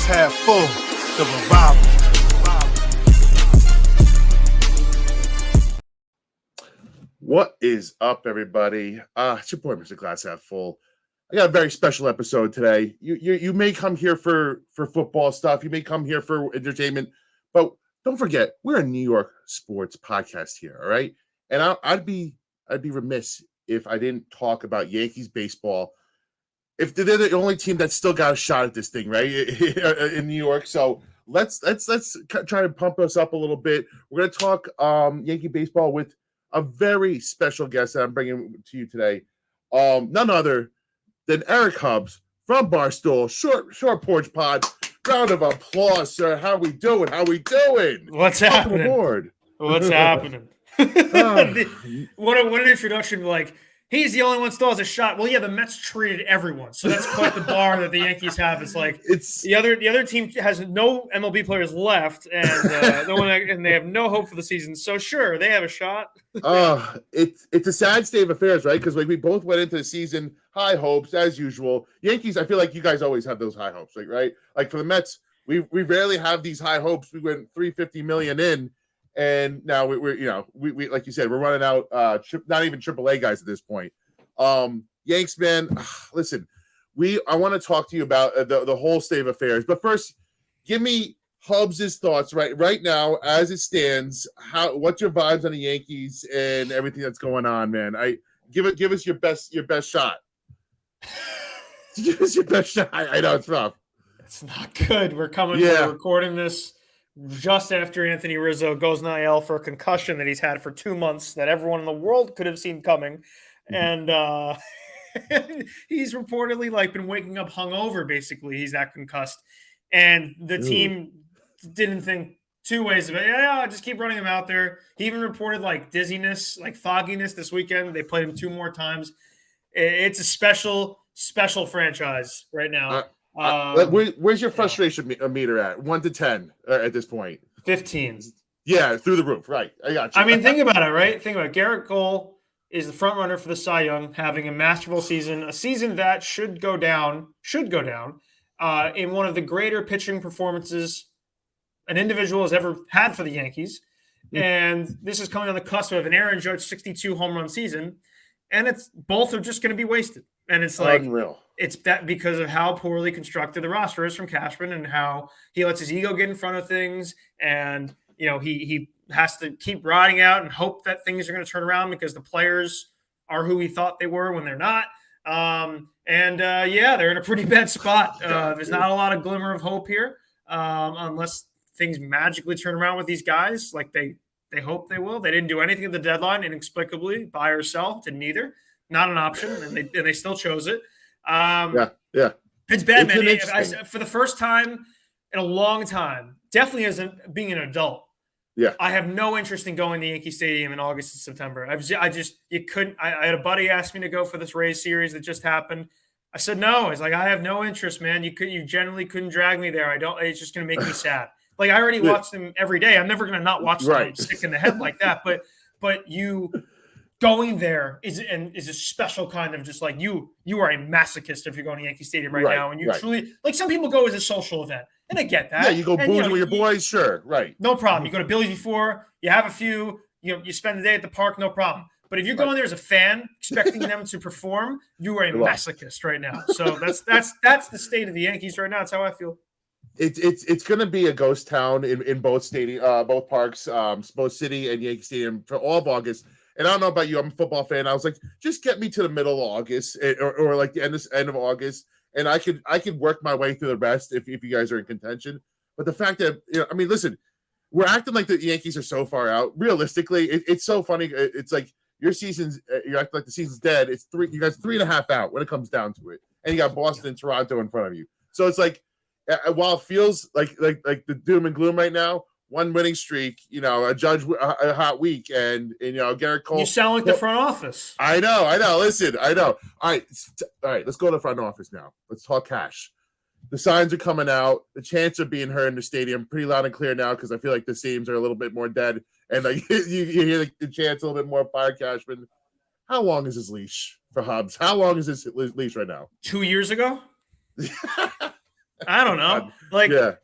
half full, the revival. What is up, everybody? It's your boy, Mr. Glass Half Full. I got a very special episode today. You may come here for football stuff. You may come here for entertainment, but don't forget, we're a New York sports podcast here, all right? And I'd be remiss if I didn't talk about Yankees baseball. If they're the only team that's still got a shot at this thing, right, in New York. So let's try to pump us up a little bit. We're gonna talk Yankee baseball with a very special guest that I'm bringing to you today. None other than Eric Hubbs from Barstool, short Porch Pod. Round of applause, sir. How we doing? What's happening? Aboard. What's happening? What an introduction. Like, he's the only one still has a shot. Well, yeah, the Mets traded everyone. So that's quite the bar that the Yankees have. It's like the other team has no MLB players left, and and they have no hope for the season. So sure, they have a shot. It's a sad state of affairs, right? Because we both went into the season high hopes as usual. Yankees, I feel like you guys always have those high hopes, right? Like for the Mets, we rarely have these high hopes. We went $350 million in. And now we like you said, we're running out not even AAA guys at this point. Yanks, man, listen, I want to talk to you about the whole state of affairs. But first, give me Hubbs' thoughts right now as it stands. What's your vibes on the Yankees and everything that's going on, man? Give us your best shot. Give us your best shot. I know it's rough. It's not good. We're recording this just after Anthony Rizzo goes on IL for a concussion that he's had for 2 months that everyone in the world could have seen coming. And he's reportedly been waking up hungover, basically. He's that concussed. And the team didn't think two ways about it. Yeah, just keep running him out there. He even reported dizziness, fogginess this weekend. They played him 2 more times. It's a special franchise right now. Where's your frustration meter at? 1 to 10 at this point? 15. Yeah, through the roof. Right. I got you. I mean, think about it, right? Think about it. Garrett Cole is the front runner for the Cy Young, having a masterful season, a season that should go down in one of the greater pitching performances an individual has ever had for the Yankees. And this is coming on the cusp of an Aaron Judge 62 home run season. And both are just going to be wasted. And it's unreal. It's that because of how poorly constructed the roster is from Cashman and how he lets his ego get in front of things. And, he has to keep riding out and hope that things are going to turn around because the players are who he thought they were when they're not. They're in a pretty bad spot. There's not a lot of glimmer of hope here unless things magically turn around with these guys like they hope they will. They didn't do anything at the deadline inexplicably, buy or sell, did neither. Not an option, and they still chose it. It's bad, man. For the first time in a long time, definitely as being an adult, I have no interest in going to Yankee Stadium in August and September. You couldn't. I had a buddy ask me to go for this Rays series that just happened. I said no. It's I have no interest, man. You generally couldn't drag me there. It's just going to make me sad. I already watch them every day. I'm never going to not watch them stick in the head like that. But you going there is a special kind of just you are a masochist if you're going to Yankee Stadium right now. And you truly some people go as a social event. And I get that. Yeah, you go boozing with your boys, sure. Right. No problem. You go to Billy's before, you have a few, you spend the day at the park, no problem. But if you're going there as a fan, expecting them to perform, you are a masochist right now. So that's the state of the Yankees right now. That's how I feel. It's going to be a ghost town in both both parks, both City and Yankee Stadium for all of August. And I don't know about you, I'm a football fan. I was like, just get me to the middle of August or the end of August, and I could work my way through the rest if you guys are in contention. But the fact that listen, we're acting like the Yankees are so far out. Realistically, it's so funny. It's like your season's you act like the season's dead. It's you guys 3.5 out when it comes down to it, and you got Boston and Toronto in front of you. So it's while it feels like the doom and gloom right now, one winning streak, a Judge a hot week, and Garrett Cole. You sound like the front office. I know. Listen, I know. All right. Let's go to the front office now. Let's talk cash. The signs are coming out. The chants are being heard in the stadium pretty loud and clear now because I feel like the stadiums are a little bit more dead, and you hear the chants a little bit more. Fire Cashman. How long is his leash for Hubbs? How long is his leash right now? 2 years ago. I don't know. Like right.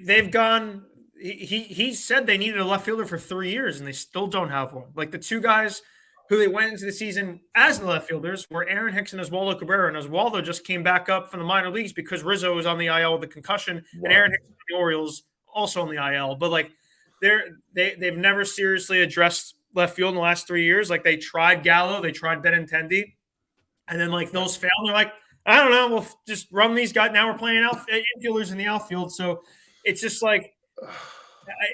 they've gone. He said they needed a left fielder for 3 years, and they still don't have one. Like the two guys who they went into the season as the left fielders were Aaron Hicks and Oswaldo Cabrera, and Oswaldo just came back up from the minor leagues because Rizzo was on the IL with a concussion, and Aaron Hicks and the Orioles also on the IL. But like they've never seriously addressed left field in the last 3 years. Like they tried Gallo, they tried Benintendi, and then like those failed. They're like, I don't know, we'll just run these guys. Now we're playing infielders in the outfield, so it's just like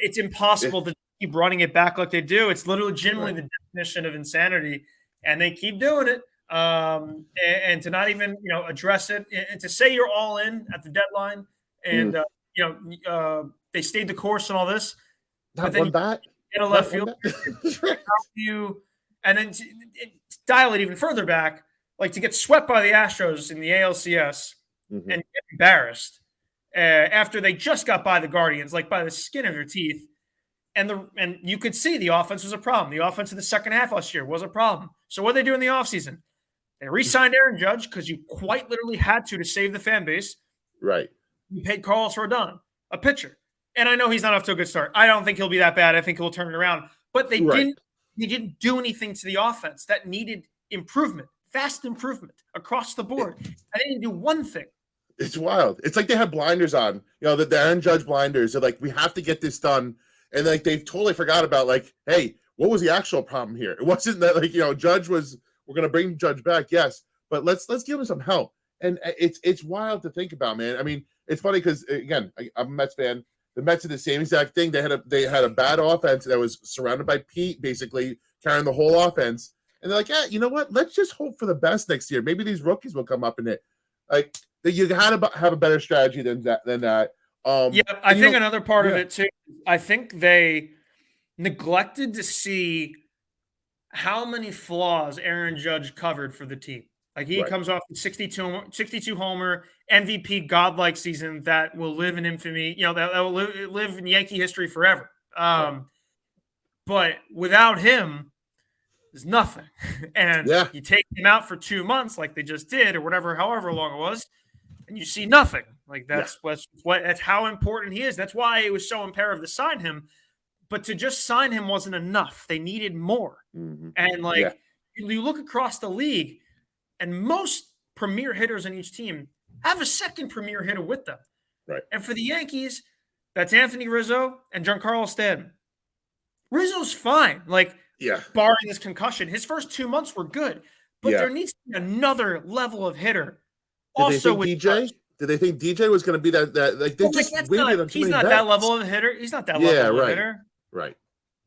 it's impossible to keep running it back like they do. It's literally legitimately the definition of insanity, and they keep doing it. And to not even address it, and to say you're all in at the deadline, and they stayed the course and all this. Not one bat. Get a left field. And then to dial it even further back, like to get swept by the Astros in the ALCS and get embarrassed after they just got by the Guardians, like by the skin of your teeth. And you could see the offense was a problem. The offense in the second half last year was a problem. So what did they do in the offseason? They re-signed Aaron Judge because you quite literally had to save the fan base. Right. You paid Carlos Rodon, a pitcher. And I know he's not off to a good start. I don't think he'll be that bad. I think he'll turn it around. But they didn't do anything to the offense that needed improvement, fast improvement across the board. And they didn't do one thing. It's wild. It's like they had blinders on, the Aaron Judge blinders. They're like, we have to get this done. And like they've totally forgot about like, hey, what was the actual problem here? It wasn't that like, Judge was, we're going to bring Judge back. Yes. But let's give him some help. And it's wild to think about, man. I mean, it's funny because again, I'm a Mets fan. The Mets did the same exact thing. They had a bad offense that was surrounded by Pete, basically carrying the whole offense. And they're like, yeah, you know what? Let's just hope for the best next year. Maybe these rookies will come up in it. Like you had to have a better strategy than that. I think another part of it too. I think they neglected to see how many flaws Aaron Judge covered for the team. Like he comes off the 62 homer MVP godlike season that will live in infamy. That will live in Yankee history forever. But without him, there's nothing. And you take him out for 2 months, like they just did, or whatever, however long it was, and you see nothing. Like that's how important he is. That's why it was so imperative to sign him. But to just sign him wasn't enough. They needed more. Mm-hmm. And you look across the league. And most premier hitters on each team have a second premier hitter with them. Right. And for the Yankees, that's Anthony Rizzo and Giancarlo Stanton. Rizzo's fine. Barring his concussion. His first 2 months were good. But there needs to be another level of hitter. Did they think DJ was going to be that like they just waited on too many He's not bets. that level of hitter. He's not that level of hitter. Right.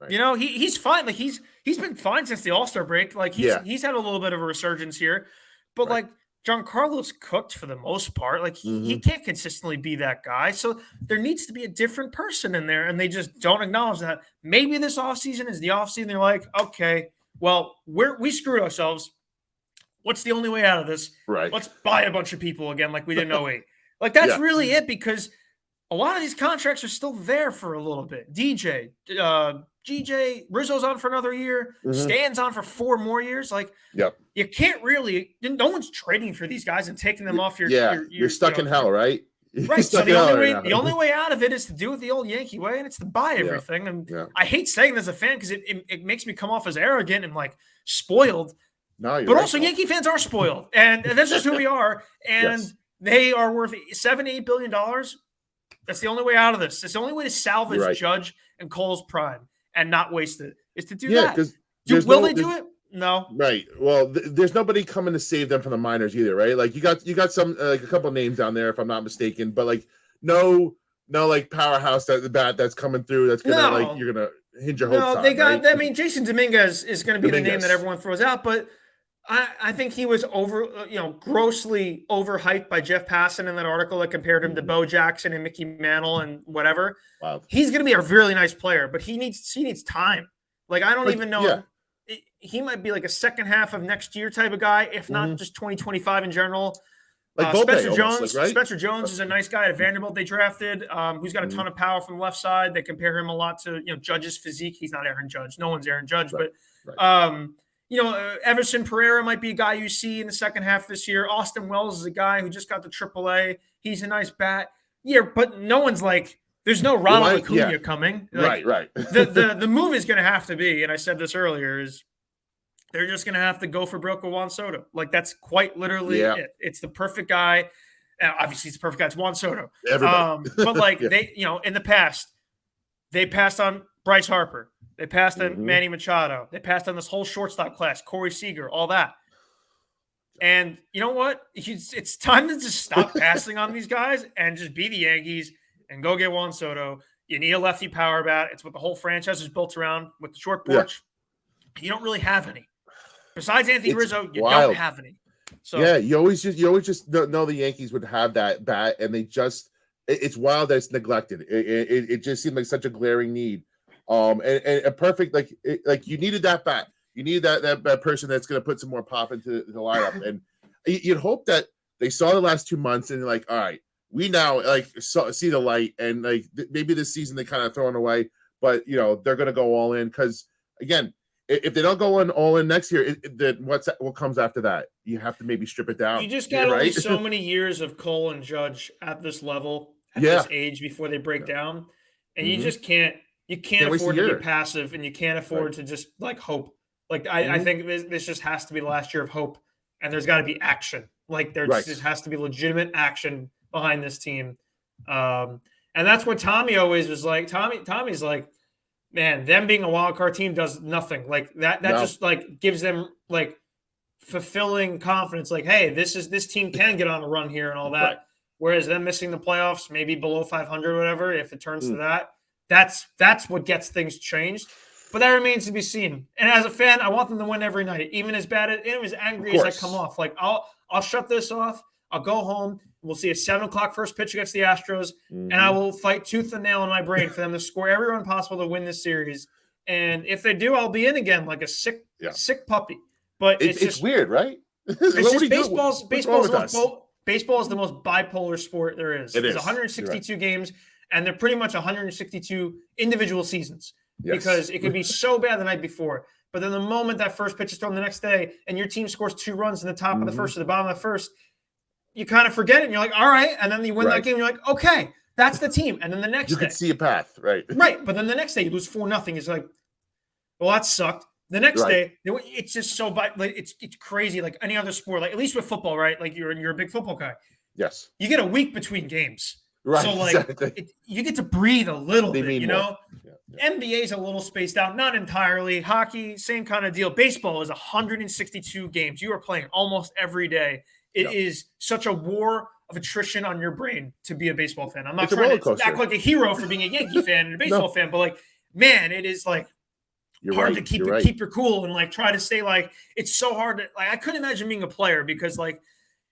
He's fine. Like he's been fine since the All-Star break. Like he's had a little bit of a resurgence here. But like Giancarlo's cooked for the most part. Like he can't consistently be that guy. So there needs to be a different person in there, and they just don't acknowledge that. Maybe this offseason is the offseason. They're like, okay, well, we screwed ourselves. What's the only way out of this? Right. Let's buy a bunch of people again like we did in 08. Like that's really it, because a lot of these contracts are still there for a little bit. DJ, GJ, Rizzo's on for another year. Stan's on for 4 more years. Like, you can't really. No one's trading for these guys and taking them off your. You're stuck in hell, right? Right. So the only way out of it is to do it the old Yankee way, and it's to buy everything. And I hate saying this as a fan because it makes me come off as arrogant and like spoiled. No, but also Yankee fans are spoiled, and that's just who we are. And they are worth $7-8 billion. That's the only way out of this. It's the only way to salvage Judge and Cole's prime and not waste it is to do that. Will they do it? No. Right. Well, there's nobody coming to save them from the minors either, right? Like you got some like a couple names down there, if I'm not mistaken, but like no like powerhouse that's coming through. That's gonna you're gonna hinge your hopes on. They got. Right? I mean, Jason Dominguez is going to be the name that everyone throws out, but I think he was grossly overhyped by Jeff Passan in that article that compared him to Bo Jackson and Mickey Mantle and whatever. Wow. He's going to be a really nice player, but he needs time. Like, I don't even know. He might be like a second half of next year type of guy, if not just 2025 in general. Like Spencer Jones. Spencer Jones is a nice guy at Vanderbilt they drafted, who's got a ton of power from the left side. They compare him a lot to Judge's physique. He's not Aaron Judge. No one's Aaron Judge, but Everson Pereira might be a guy you see in the second half this year. Austin Wells is a guy who just got to AAA. He's a nice bat. Yeah, but no one's like, there's no Ronald Acuna coming. Like, right. the move is going to have to be, and I said this earlier, is they're just going to have to go for broke with Juan Soto. Like, that's quite literally it. It's the perfect guy. Obviously, it's the perfect guy. It's Juan Soto. But like they, in the past, they passed on Bryce Harper. They passed on Manny Machado. They passed on this whole shortstop class, Corey Seager, all that. And you know what? It's time to just stop passing on these guys and just be the Yankees and go get Juan Soto. You need a lefty power bat. It's what the whole franchise is built around with the short porch. Yeah. You don't really have any. Besides Anthony Rizzo, you don't have any. So yeah, you always just know the Yankees would have that bat, and they just it's wild that it's neglected. It just seemed like such a glaring need. And a perfect like you needed that bat. You needed that person that's going to put some more pop into the lineup. And you'd hope that they saw the last 2 months and they're like, all right, we now see the light, and like maybe this season they kind of thrown away, but they're going to go all in, because again, if they don't go all in next year, then what comes after that? You have to maybe strip it down. You just got only so many years of Cole and Judge at this level, at this age, before they break down, and you just can't. You can't afford to be passive, and you can't afford to just like hope. Like I think this just has to be the last year of hope, and there's got to be action. Like there just has to be legitimate action behind this team, and that's what Tommy always was like. Tommy's like, man, them being a wild card team does nothing. Like that just like gives them like fulfilling confidence. Like, hey, this team can get on a run here and all that. Right. Whereas them missing the playoffs, maybe below 500 or whatever, if it turns to that. That's what gets things changed, but that remains to be seen. And as a fan, I want them to win every night, even as angry as I come off. Like I'll shut this off. I'll go home. We'll see a 7:00 first pitch against the Astros, and I will fight tooth and nail in my brain for them to score every run possible to win this series. And if they do, I'll be in again like a sick puppy. But it's just weird, right? It's just baseball is the most bipolar sport there is. It's 162 games. And they're pretty much 162 individual seasons because it could be so bad the night before. But then the moment that first pitch is thrown the next day and your team scores 2 runs in the top of the first or the bottom of the first, you kind of forget it. And you're like, all right. And then you win that game. And you're like, okay, that's the team. And then the next day. You could see a path, right? Right. But then the next day you lose 4-0. It's like, well, that sucked. The next day, it's just so it's crazy. Like any other sport, like at least with football, right? Like you're a big football guy. Yes. You get a week between games. Right, so, like, you get to breathe a little bit, Yeah. NBA is a little spaced out, not entirely. Hockey, same kind of deal. Baseball is 162 games. You are playing almost every day. It is such a war of attrition on your brain to be a baseball fan. I'm not trying to act like a hero for being a Yankee fan and a baseball fan, but, like, man, it is, like, hard to keep your cool and, like, try to stay, like, it's so hard to, like, I couldn't imagine being a player because, like,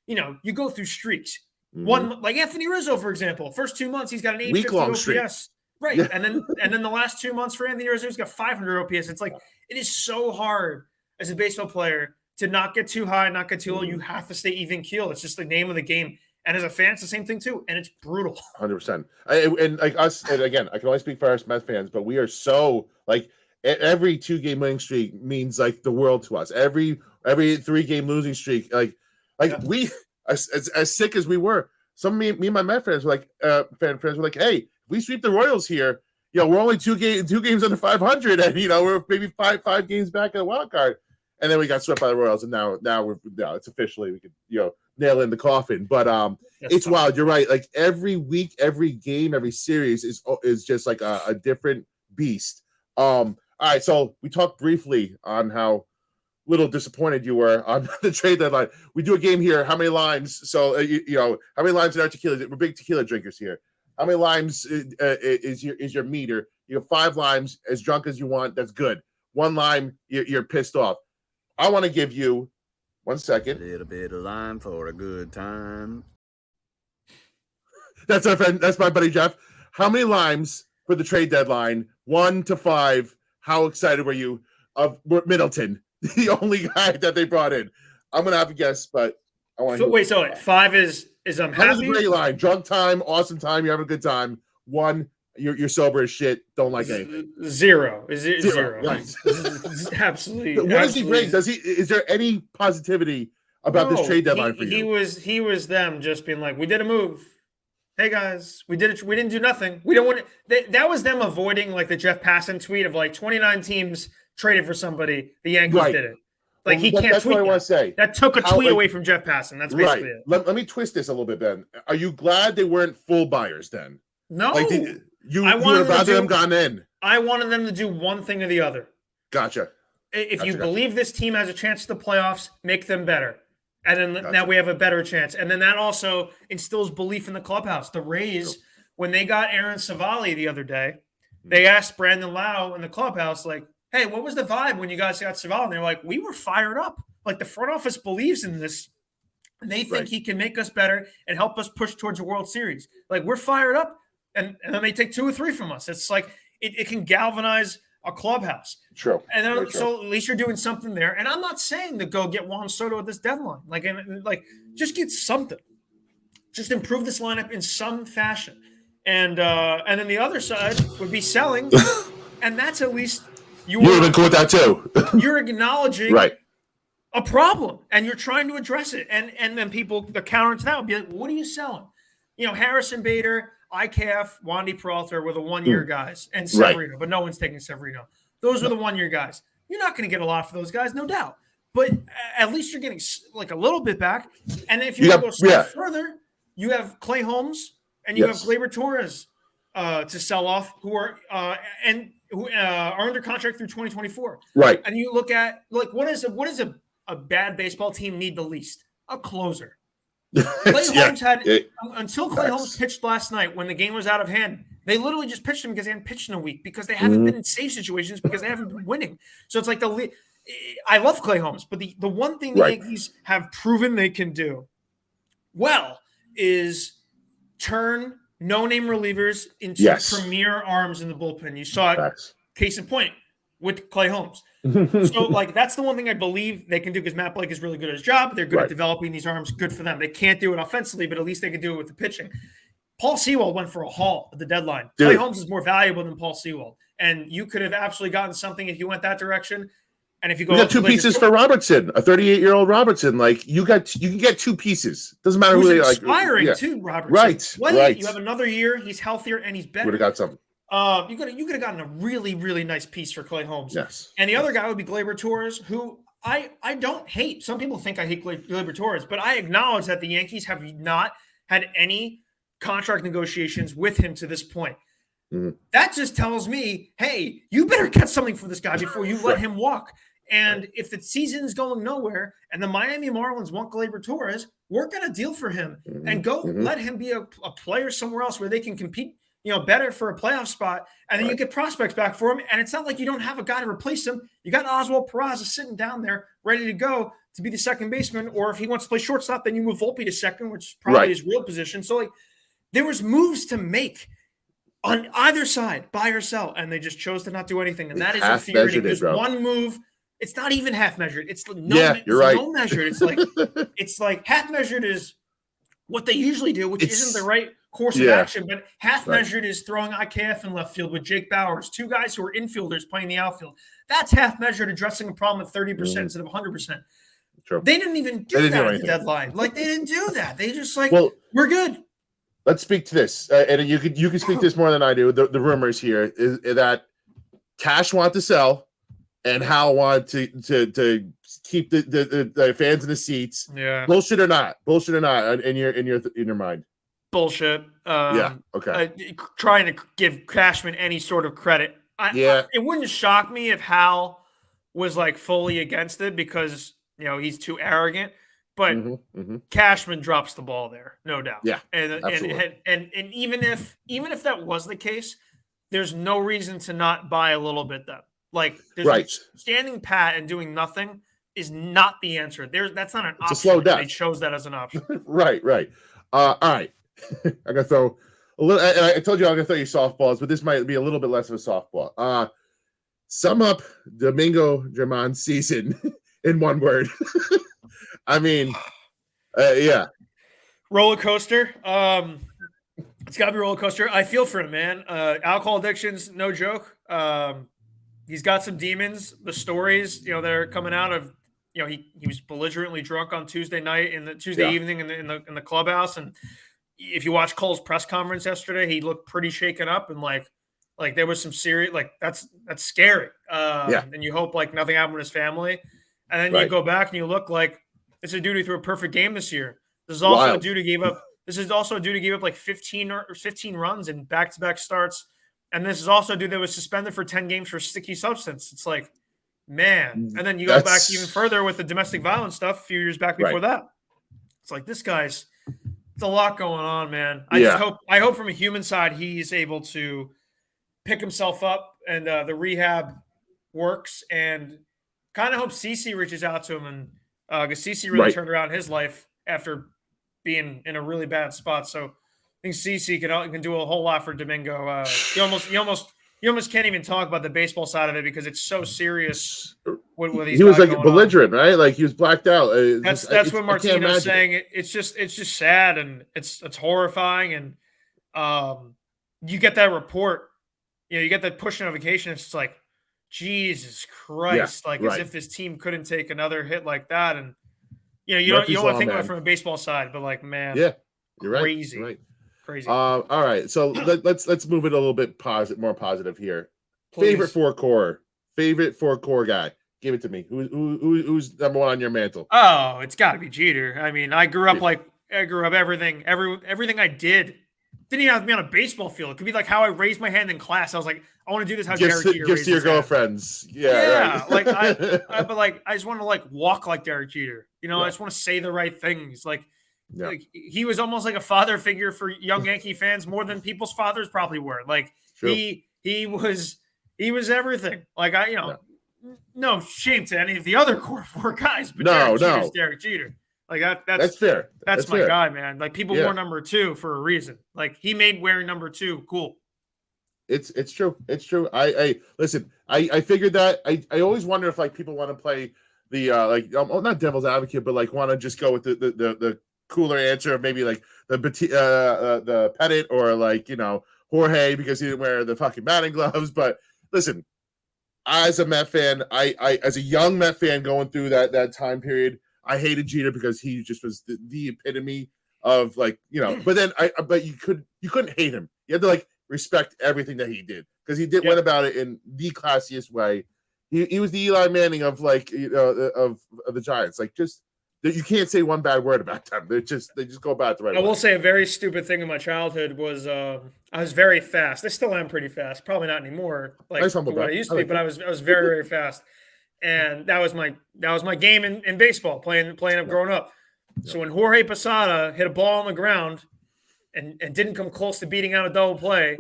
you go through streaks. One like Anthony Rizzo, for example, first 2 months he's got an 850 OPS, right? And then the last 2 months for Anthony Rizzo, he's got 500 OPS. It's like it is so hard as a baseball player to not get too high, not get too low. You have to stay even keel. It's just the name of the game. And as a fan, it's the same thing too, and it's brutal. 100%. And like us, and again, I can only speak for us Mets fans, but we are so like every 2-game winning streak means like the world to us. Every 3-game losing streak, we. As sick as we were, me and my Met fans were like, fan friends were like, hey, if we sweep the Royals here, we're only 2 games under 500, and we're maybe five games back at the wild card, and then we got swept by the Royals, and now it's officially we could nail in the coffin. But it's wild. You're right. Like every week, every game, every series is just like a different beast. All right, so we talked briefly on how little disappointed you were on the trade deadline. We do a game here. How many limes? So how many limes in our tequila? We're big tequila drinkers here. How many limes is your meter? You have 5 limes, as drunk as you want. That's good. 1 lime, you're pissed off. I want to give you 1 second. A little bit of lime for a good time. That's our friend. That's my buddy Jeff. How many limes for the trade deadline? 1 to 5. How excited were you of Middleton? The only guy that they brought in. I'm gonna have to guess, but I want to. So 5 is I'm happy. That was a great line. Drunk time, awesome time. You have a good time. 1, You're sober as shit. Don't like anything. Zero. Is it zero? Right. Absolutely. What does he bring? Is there any positivity about this trade deadline for you? He was them just being like, we did a move. Hey guys, we did it. We didn't do nothing. We don't want it. That was them avoiding like the Jeff Passan tweet of like 29 teams traded for somebody. The Yankees did it. Like he can't that's tweet what I want to say. That took a tweet away from Jeff Passan. That's basically it. Let me twist this a little bit, Ben. Are you glad they weren't full buyers then? No. Like you would have rather them gone in. I wanted them to do one thing or the other. Gotcha. If you believe this team has a chance at the playoffs, make them better. And then now we have a better chance. And then that also instills belief in the clubhouse. The Rays, when they got Aaron Savali the other day, they asked Brandon Lau in the clubhouse, like, hey, what was the vibe when you guys got Savali? And they're like, we were fired up. Like the front office believes in this. And they think he can make us better and help us push towards a World Series. Like we're fired up. And then they take 2 or 3 from us. It's like it can galvanize a clubhouse. True. And then, so at least you're doing something there. And I'm not saying to go get Juan Soto at this deadline. Like just get something. Just improve this lineup in some fashion. And then the other side would be selling. And that's at least you would have been cool with that too. You're acknowledging a problem and you're trying to address it. And then people, the counter to that would be like, what are you selling? Harrison Bader, IKF, Wandy Peralta were the 1-year guys, and Severino, but no one's taking Severino. Those are the 1-year guys. You're not going to get a lot for those guys, no doubt. But at least you're getting like a little bit back. And if you go further, you have Clay Holmes and you have Gleyber Torres to sell off, who are under contract through 2024. Right. And you look at like what is a bad baseball team need the least? A closer. Clay Holmes until Clay Holmes pitched last night when the game was out of hand. They literally just pitched him because they hadn't pitched in a week because they haven't been in safe situations because they haven't been winning. So it's like I love Clay Holmes, but the one thing the Yankees have proven they can do well is turn no-name relievers into premier arms in the bullpen. You saw it, case in point, with Clay Holmes. So, that's the one thing I believe they can do because Matt Blake is really good at his job. They're good at developing these arms. Good for them. They can't do it offensively, but at least they can do it with the pitching. Paul Sewald went for a haul at the deadline. Dude. Clay Holmes is more valuable than Paul Sewald. And you could have absolutely gotten something if you went that direction. And if you go, got 2 pieces for Robertson, a 38-year-old Robertson. Like you can get 2 pieces. Doesn't matter who they like. Inspiring too, Robertson. Right. You have another year. He's healthier and he's better. Would have got something. You could have gotten a really, really nice piece for Clay Holmes. Yes. And the other guy would be Gleyber Torres, who I don't hate. Some people think I hate Gleyber Torres, but I acknowledge that the Yankees have not had any contract negotiations with him to this point. Mm-hmm. That just tells me, hey, you better get something for this guy before you let him walk. And if the season's going nowhere and the Miami Marlins want Gleyber Torres, work on a deal for him and go let him be a player somewhere else where they can compete better for a playoff spot, and then you get prospects back for him. And it's not like you don't have a guy to replace him. You got Oswald Peraza sitting down there ready to go to be the second baseman, or if he wants to play shortstop, then you move Volpe to second, which is probably his real position. So there was moves to make on either side, buy or sell, and they just chose to not do anything. And that is infuriating because one move, it's not even half measured. It's no measured. It's like half measured is what they usually do, which isn't the right course of action, but half measured is throwing IKF in left field with Jake Bowers, 2 guys who are infielders playing the outfield. That's half measured, addressing a problem at 30% instead of 100%. True. They didn't even do that at the deadline. They didn't do that. They just we're good. Let's speak to this, and you can speak to this more than I do. The rumors here is that Cash want to sell, and Hal want to keep the fans in the seats. Yeah, bullshit or not in your mind. Bullshit. Okay. Trying to give Cashman any sort of credit. It wouldn't shock me if Hal was fully against it because he's too arrogant. But Cashman drops the ball there, no doubt. Yeah, and even if that was the case, there's no reason to not buy a little bit then. Standing pat and doing nothing is not the answer. That's not an option. It's a slow death. They chose that as an option. Right. All right. I'm gonna throw a little. And I told you I'm gonna throw you softballs, but this might be a little bit less of a softball. Sum up Domingo Germán's season in one word. I mean, roller coaster. It's got to be a roller coaster. I feel for him, man. Alcohol addiction's no joke. He's got some demons. The stories, that are coming out of, he was belligerently drunk on Tuesday night in the Tuesday evening in the clubhouse. And if you watch Cole's press conference yesterday, he looked pretty shaken up and like there was some serious, that's scary. And you hope nothing happened with his family. And then you go back and you look like this is a dude who threw a perfect game this year. This is also a dude who gave up. This is also a dude who gave up 15 runs in back-to-back starts. And this is also a dude that was suspended for 10 games for sticky substance. It's like, man. And then you go back even further with the domestic violence stuff a few years back before that. It's like this guy's – it's a lot going on, man. I hope from a human side he's able to pick himself up and the rehab works, and kind of hope CeCe reaches out to him, and because CeCe really turned around his life after being in a really bad spot. So I think CeCe can do a whole lot for Domingo. You almost can't even talk about the baseball side of it because it's so serious. He was belligerent, right? Like he was blacked out. That's what Martino's saying. It's just sad, and it's horrifying. And you get that report, you get that push notification. It's just like, Jesus Christ, as if this team couldn't take another hit like that. And you don't want to think about it from a baseball side, but man, you're crazy. Right. Crazy. All right, so let's move it a little bit more positive here. Please. Favorite four core guy. Give it to me. Who's number one on your mantle? Oh, it's got to be Jeter. I mean, I grew up everything I did didn't even have to be on a baseball field. It could be like how I raised my hand in class. I was like, I want to do this how Derek Jeter gifts to your girlfriends. Yeah. Right. I just want to walk like Derek Jeter. I just want to say the right things. Like he was almost like a father figure for young Yankee fans more than people's fathers probably were. He was everything. No shame to any of the other core four guys, but Derek Jeter's Derek Jeter. That's fair. That's my guy, man. People wore number 2 for a reason. He made wearing number 2 cool. It's true. It's true. I listen. I figured that. I always wonder if people want to play the not devil's advocate, but want to just go with the cooler answer of maybe the Pettit or Jorge because he didn't wear the fucking batting gloves. But listen, as a Met fan, I as a young Met fan going through that time period, I hated Jeter because he just was the epitome of but then but you couldn't hate him. You had to respect everything that he did because he went about it in the classiest way. He was the Eli Manning of of the Giants. You can't say one bad word about them. They just go about it the right way. I will say a very stupid thing in my childhood was I was very fast. I still am pretty fast. Probably not anymore what I used to be, but I was very, very fast. And that was my game in baseball, playing up growing up. Yeah. So when Jorge Posada hit a ball on the ground and didn't come close to beating out a double play,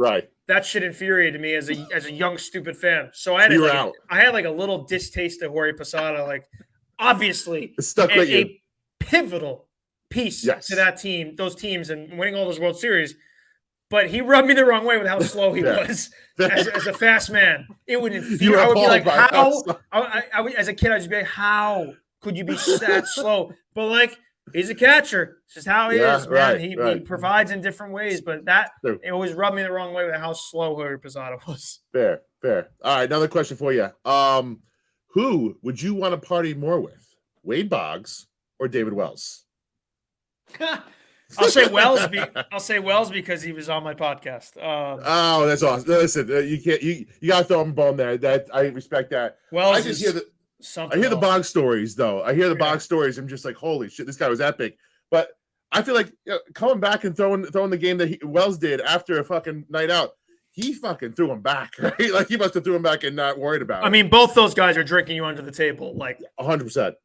that shit infuriated me as a young stupid fan. So I had a little distaste of Jorge Posada, obviously a pivotal piece to that team, those teams, and winning all those World Series. But he rubbed me the wrong way with how slow he was as a fast man. It would infuriate. I would be like, how? As a kid, I'd just be like, how could you be that slow? But he's a catcher. This is how he is, man. He provides in different ways, but it always rubbed me the wrong way with how slow Jorge Posada was. Fair. All right, another question for you. Who would you want to party more with, Wade Boggs or David Wells? I'll say Wells because he was on my podcast. Oh, that's awesome. Listen, you gotta throw him a bone there. That I respect that. Wells, I hear the Boggs stories though. Boggs stories. I'm just like, holy shit, this guy was epic. But I feel like coming back and throwing the game that Wells did after a fucking night out. He fucking threw him back, right? He must have threw him back and not worried about it. I mean, both those guys are drinking you under the table, 100%.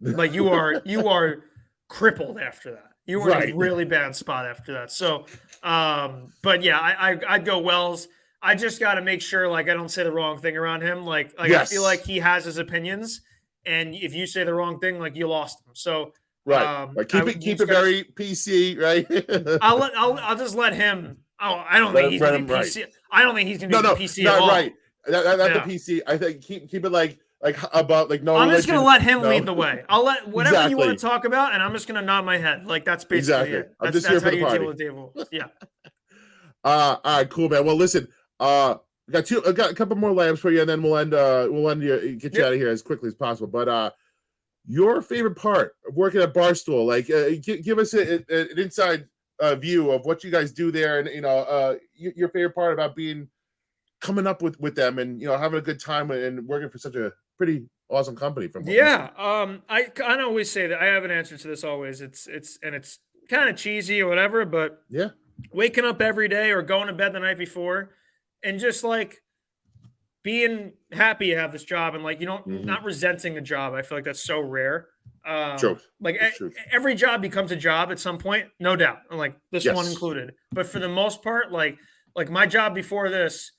You are crippled after that. You were in a really bad spot after that. So, but yeah, I'd go Wells. I just got to make sure, I don't say the wrong thing around him. I feel like he has his opinions, and if you say the wrong thing, you lost him. So, keep it very PC, right? I'll just let him. Oh, I don't think he's going to be PC. I don't think he's going to be PC at all. Right. Not the PC. I think keep it about no. I'm just going to let him lead the way. I'll let whatever you want to talk about, and I'm just going to nod my head. That's basically it. That's how you deal with Dave. Yeah. All right, cool, man. Well, listen, I got a couple more lambs for you, and then we'll end you, get you out of here as quickly as possible. But your favorite part of working at Barstool, like, give us an inside view of what you guys do there, and your favorite part about coming up with them, and having a good time and working for such a pretty awesome company. From what I kind of always say that I have an answer to this always. It's kind of cheesy or whatever, but yeah, waking up every day or going to bed the night before and just like being happy to have this job and like not resenting a job. I feel like that's so rare. True. Like every job becomes a job at some point, no doubt, and like this one included. But for the most part, like my job before this,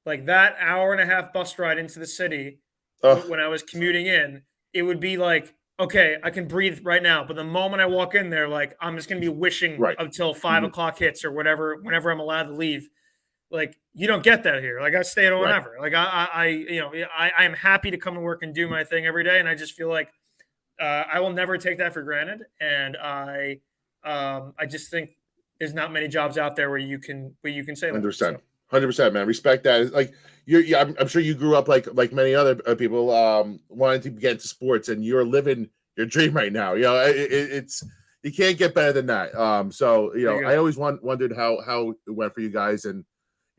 like that hour and a half bus ride into the city when I was commuting in, it would be like, okay, I can breathe right now. But the moment I walk in there, like I'm just going to be wishing until 5 o'clock hits or whatever, whenever I'm allowed to leave. Like you don't get that here. Like I stay at whenever. Like I am happy to come to work and do my thing every day. And I just feel like I will never take that for granted. And I just think there's not many jobs out there where you can say that. 100%. 100%, man. Respect that. It's like I'm sure you grew up like many other people, wanting to get into sports, and you're living your dream right now. It's you can't get better than that. So I always wondered how it went for you guys, and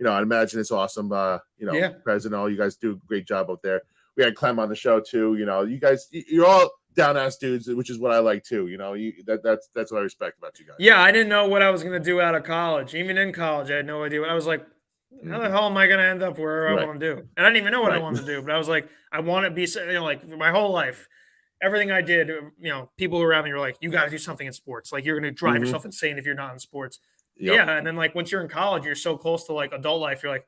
I imagine it's awesome. President, all you guys do a great job out there. We had Clem on the show too. You guys, you're all down ass dudes, which is what I like too. That's what I respect about you guys. Yeah, I didn't know what I was gonna do out of college. Even in college, I had no idea. I was like, how the hell am I going to end up where I want to do? And I didn't even know what I wanted to do, but I was like, I want to be, like my whole life, everything I did, people around me were like, you got to do something in sports. Like you're going to drive yourself insane if you're not in sports. Yep. Yeah. And then like, once you're in college, you're so close to like adult life. You're like,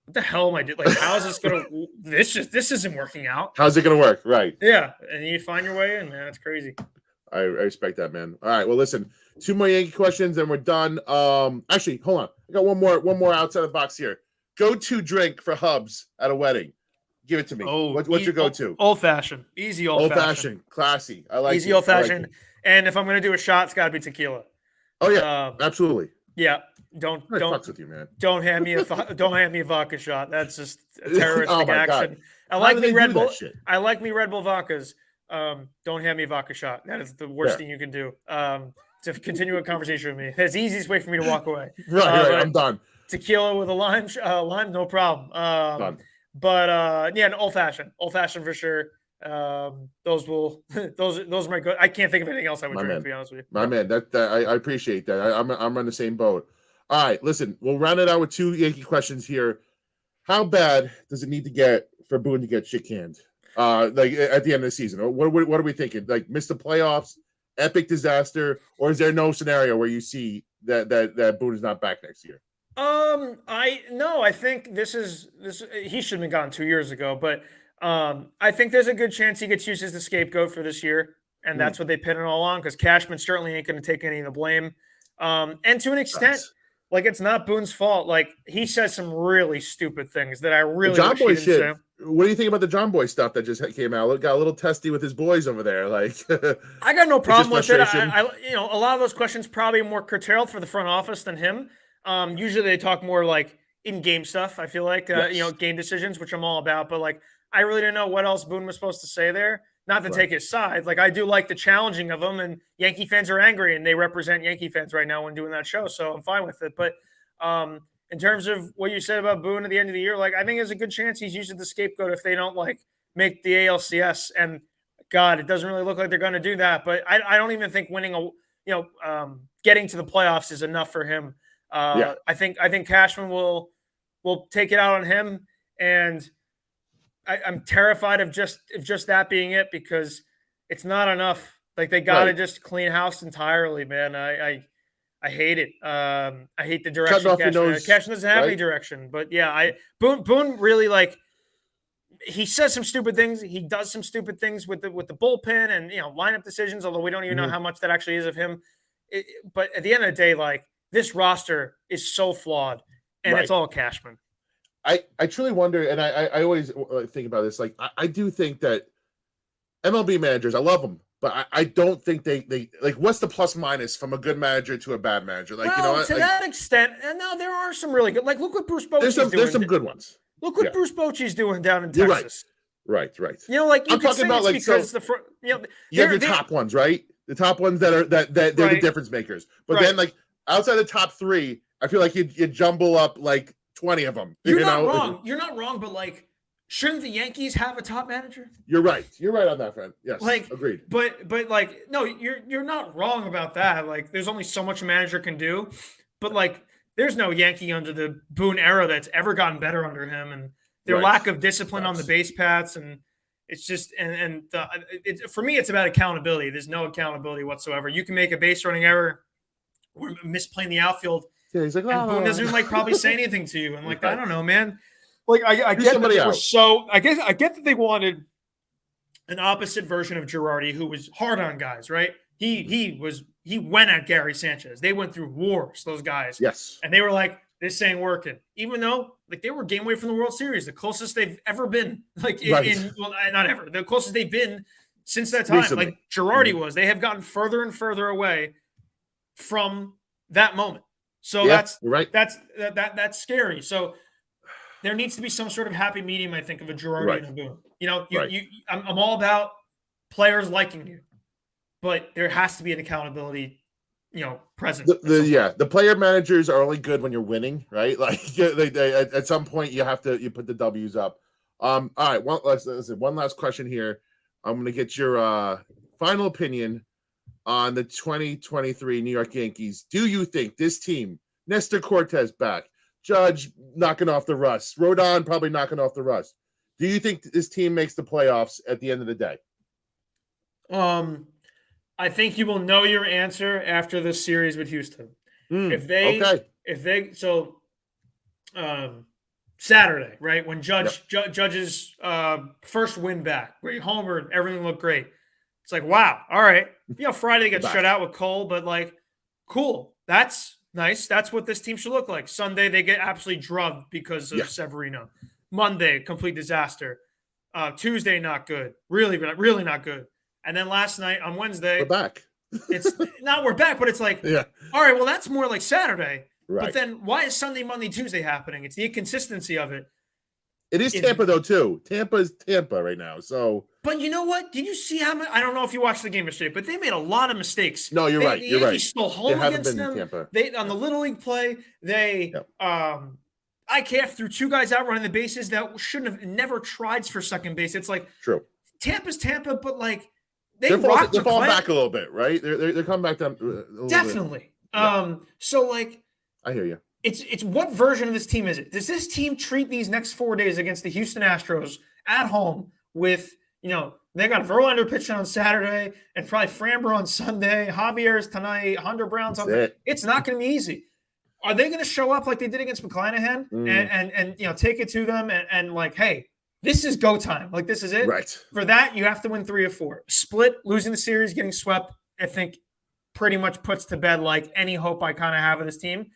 what the hell am I doing? Like, how is this going to, this isn't working out. How's it going to work? Right. Yeah. And you find your way in, man. It's crazy. I respect that, man. All right. Well, listen, 2 more Yankee questions and we're done. Actually, hold on. I got one more outside the box here. Go-to drink for Hubs at a wedding. Give it to me. What's your go-to? Old fashioned. Easy old fashioned. Classy. I like easy old fashioned. And if I'm going to do a shot, it's got to be tequila. Oh yeah, absolutely. Yeah. Don't fucks with you, man. Don't hand me a vodka shot. That's just a terroristic action. God. I like me Red Bull. I like me Red Bull vodkas. Don't hand me a vodka shot. That is the worst thing you can do. To continue a conversation with me. It's the easiest way for me to walk away. Right. I'm done. Tequila with a lime, no problem. Done. But an old fashioned for sure. Those are my good. I can't think of anything else I would drink. To be honest with you, my man. That I appreciate that. I'm on the same boat. All right, listen, we'll round it out with 2 Yankee questions here. How bad does it need to get for Boone to get shit canned? Like at the end of the season, what are we thinking? Like miss the playoffs, epic disaster, or is there no scenario where you see that Boone is not back next year? I think this. He should have been gone 2 years ago, but I think there's a good chance he gets used as the scapegoat for this year, and that's what they pin it all on. Because Cashman certainly ain't going to take any of the blame, and to an extent, like it's not Boone's fault. Like he says some really stupid things that I really John Boy shit. Say. What do you think about the John Boy stuff that just came out? It got a little testy with his boys over there. Like I got no problem with it. I a lot of those questions probably more curtailed for the front office than him. Usually they talk more like in-game stuff. I feel like game decisions, which I'm all about. But like, I really didn't know what else Boone was supposed to say there. Not to take his side. Like I do like the challenging of him, and Yankee fans are angry, and they represent Yankee fans right now when doing that show. So I'm fine with it. But in terms of what you said about Boone at the end of the year, like I think there's a good chance he's using the scapegoat if they don't like make the ALCS. And God, it doesn't really look like they're going to do that. But I don't even think winning getting to the playoffs is enough for him. I think Cashman will take it out on him, and I'm terrified of just that being it, because it's not enough. Like they got to just clean house entirely, man. I hate it. I hate the direction Cashman doesn't have any direction. But yeah, Boone really like he says some stupid things. He does some stupid things with the bullpen and lineup decisions. Although we don't even know how much that actually is of him. But at the end of the day, like. This roster is so flawed, and it's all Cashman. I truly wonder, and I always think about this. Like, I do think that MLB managers, I love them. But I don't think they like. What's the plus minus from a good manager to a bad manager? Like, to that extent, and now there are some really good. Like, look what Bruce Bochy's doing. There's some good ones. Look what Bruce Bochy's doing down in You're Texas. Right. You know, like I'm talking about like because you have the top ones, right? The top ones that they're the difference makers. But then like outside the top 3, I feel like you jumble up like 20 of them. You're not wrong. You're not wrong, but like, shouldn't the Yankees have a top manager? You're right. You're right on that, friend. Yes, like agreed. But like, no, you're not wrong about that. Like, there's only so much a manager can do. But like, there's no Yankee under the Boone era that's ever gotten better under him, and their lack of discipline on the base paths, and it's just for me, it's about accountability. There's no accountability whatsoever. You can make a base running error or misplaying the outfield. Yeah, he's like, and Boone doesn't like probably say anything to you. And like, I don't know, man. Like, I get that they were I get that they wanted an opposite version of Girardi, who was hard on guys, right? He went at Gary Sanchez. They went through wars, those guys. Yes. And they were like, this ain't working. Even though like they were a game away from the World Series, the closest they've ever been. Like not ever, the closest they've been since that time. Recently. Like Girardi was. They have gotten further and further away from that moment. So that's scary. So there needs to be some sort of happy medium, I think, of a Girardi and a Boone. You know, I'm all about players liking you, but there has to be an accountability, present. The player managers are only good when you're winning, right? Like they at some point you put the W's up. All right, one last question here. I'm going to get your final opinion on the 2023 New York Yankees. Do you think this team, Nestor Cortez back, Judge knocking off the rust, Rodon probably knocking off the rust, do you think this team makes the playoffs at the end of the day? I think you will know your answer after this series with Houston. Saturday, right, when Judge's first win back, where he homered, everything looked great. It's like, wow, all right. Friday they get shut out with Cole, but like, cool. That's nice. That's what this team should look like. Sunday they get absolutely drubbed because of Severino. Monday, complete disaster. Tuesday, not good. Really, really not good. And then last night on Wednesday, we're back. We're back, but it's like, all right, well, that's more like Saturday. Right. But then why is Sunday, Monday, Tuesday happening? It's the inconsistency of it. It is Tampa, though, too. Tampa is Tampa right now. So, but you know what? Did you see how much? I don't know if you watched the game yesterday, but they made a lot of mistakes. No, you're right. You're right. Stole home against them. Tampa. They on the Little League play. They IKF threw 2 guys out running the bases that shouldn't have never tried for second base. It's like true. Tampa's Tampa, but like they're falling back a little bit, right? They're coming back down. Definitely. So like, I hear you. It's what version of this team is it? Does this team treat these next 4 days against the Houston Astros at home with, they got Verlander pitching on Saturday and probably Framber on Sunday, Javier's tonight, Hunter Brown's on. It's not going to be easy. Are they going to show up like they did against McClanahan and take it to them and like, hey, this is go time. Like, this is it. Right. For that, you have to win 3 or 4. Split, losing the series, getting swept, I think pretty much puts to bed like any hope I kind of have of this team.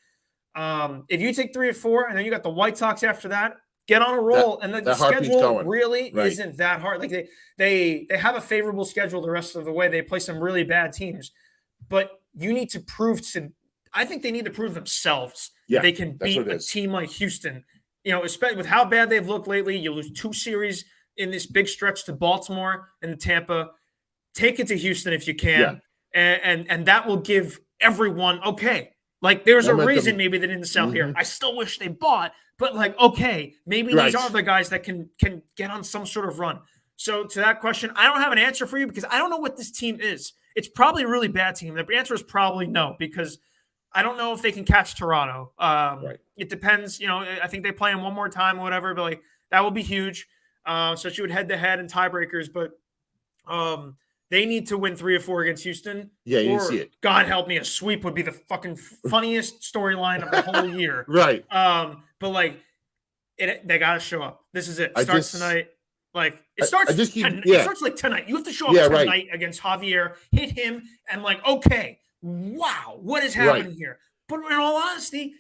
If you take 3 or 4 and then you got the White Sox after that, get on a roll. And the schedule really isn't that hard. Like they have a favorable schedule the rest of the way. They play some really bad teams, but you need to I think they need to prove themselves that they can beat a team like Houston. Especially with how bad they've looked lately. You lose 2 series in this big stretch to Baltimore and to Tampa. Take it to Houston if you can. And that will give everyone, like there's a reason maybe they didn't sell here. I still wish they bought, but like, maybe these are the guys that can get on some sort of run. So to that question, I don't have an answer for you because I don't know what this team is. It's probably a really bad team. The answer is probably no, because I don't know if they can catch Toronto. It depends. I think they play them one more time or whatever, but like that will be huge. So she would head to head and tiebreakers, but they need to win 3 or 4 against Houston. Yeah, you see it. God help me, a sweep would be the fucking funniest storyline of the whole year. Right. But like, they got to show up. This is it. Starts tonight. Like it starts. It starts like tonight. You have to show up tonight against Javier. Hit him and like, wow, what is happening here? But in all honesty,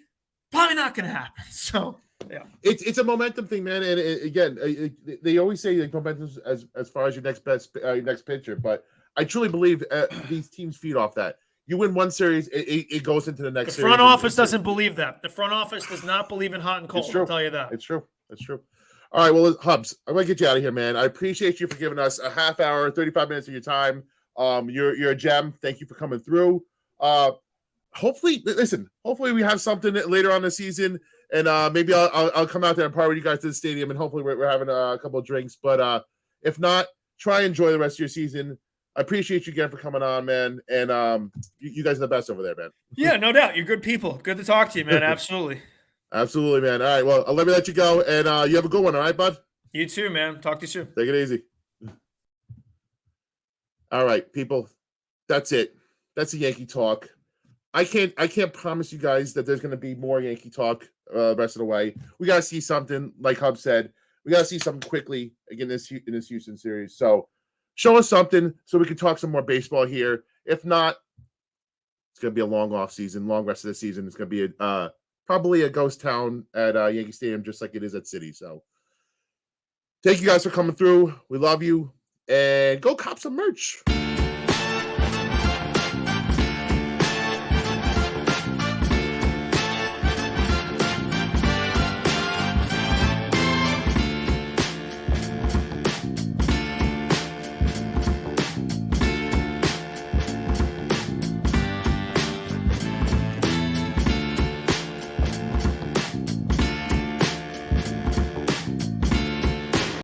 probably not going to happen. So. Yeah, it's a momentum thing, man. And again, they always say like momentum as far as your next pitcher, but I truly believe these teams feed off that. You win one series, it goes into the next The series. front office doesn't believe that. The front office does not believe in hot and cold. I'll tell you that. It's true. It's true. All right, well, Hubs, I'm gonna get you out of here, man. I appreciate you for giving us a half hour, 35 minutes of your time. You're a gem. Thank you for coming through. Hopefully we have something later on the season, and maybe I'll come out there and party with you guys to the stadium, and hopefully we're having a couple of drinks. But if not, try and enjoy the rest of your season. I appreciate you again for coming on, man. And you guys are the best over there, man. Yeah, no doubt. You're good people. Good to talk to you, man. Absolutely. Absolutely, man. All right, well, let me let you go, and you have a good one, all right, bud? You too, man. Talk to you soon. Take it easy. All right, people. That's it. That's the Yankee talk. I can't promise you guys that there's going to be more Yankee talk the rest of the way. We got to see something, like Hub said. We got to see something quickly again in this Houston series. So show us something so we can talk some more baseball here. If not, it's going to be a long off season, long rest of the season. It's going to be probably a ghost town at Yankee Stadium, just like it is at City. So thank you guys for coming through. We love you. And go cop some merch.